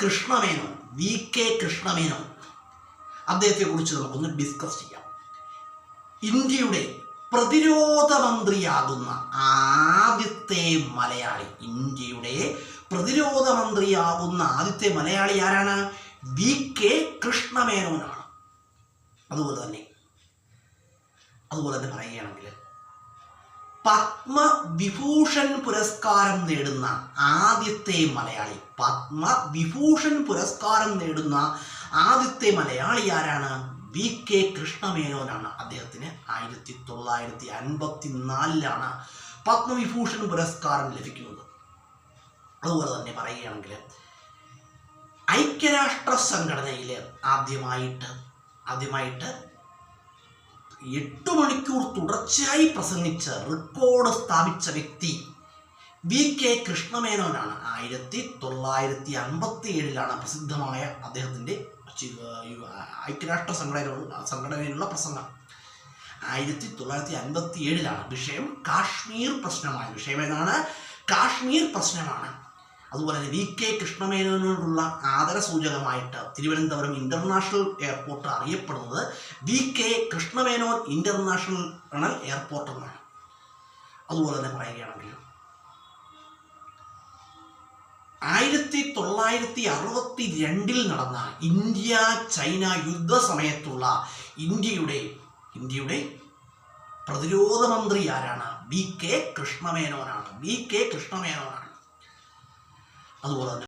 കൃഷ്ണമേനോൻ അദ്ദേഹത്തെ കുറിച്ച് നമുക്കൊന്ന് ഡിസ്കസ് ചെയ്യാം. ഇന്ത്യയുടെ പ്രതിരോധ മന്ത്രിയാകുന്ന ആദ്യത്തെ മലയാളി ആരാണ്? VK കൃഷ്ണമേനോനാണ്. അതുപോലെ തന്നെ പറയുകയാണെങ്കിൽ പത്മവിഭൂഷൺ പുരസ്കാരം നേടുന്ന ആദ്യത്തെ മലയാളി ആരാണ്? VK കൃഷ്ണമേനോനാണ്. അദ്ദേഹത്തിന് 1954 പത്മവിഭൂഷൺ പുരസ്കാരം ലഭിക്കുന്നത്. അതുപോലെ തന്നെ പറയുകയാണെങ്കിൽ ഐക്യരാഷ്ട്ര സംഘടനയിൽ ആദ്യമായിട്ട് 8 മണിക്കൂർ തുടർച്ചയായി പ്രസംഗിച്ച് റെക്കോർഡ് സ്ഥാപിച്ച വ്യക്തി VK കൃഷ്ണമേനോനാണ്. 1957 പ്രസിദ്ധമായ അദ്ദേഹത്തിൻ്റെ ഐക്യരാഷ്ട്ര സംഘടനയിലുള്ള പ്രസംഗം. 1957 വിഷയം കാശ്മീർ പ്രശ്നമായ കാശ്മീർ പ്രശ്നമാണ്. അതുപോലെ തന്നെ VK കൃഷ്ണമേനോനോടുള്ള ആദരസൂചകമായിട്ട് തിരുവനന്തപുരം ഇൻ്റർനാഷണൽ എയർപോർട്ട് അറിയപ്പെടുന്നത് VK കൃഷ്ണമേനോൻ ഇൻ്റർനാഷണൽ എയർപോർട്ട് എന്നാണ്. അതുപോലെ തന്നെ പറയുകയാണെങ്കിൽ 1962 നടന്ന ഇന്ത്യ ചൈന യുദ്ധ സമയത്തുള്ള ഇന്ത്യയുടെ പ്രതിരോധ മന്ത്രി ആരാണ്? VK കൃഷ്ണമേനോനാണ്. അതുപോലെ തന്നെ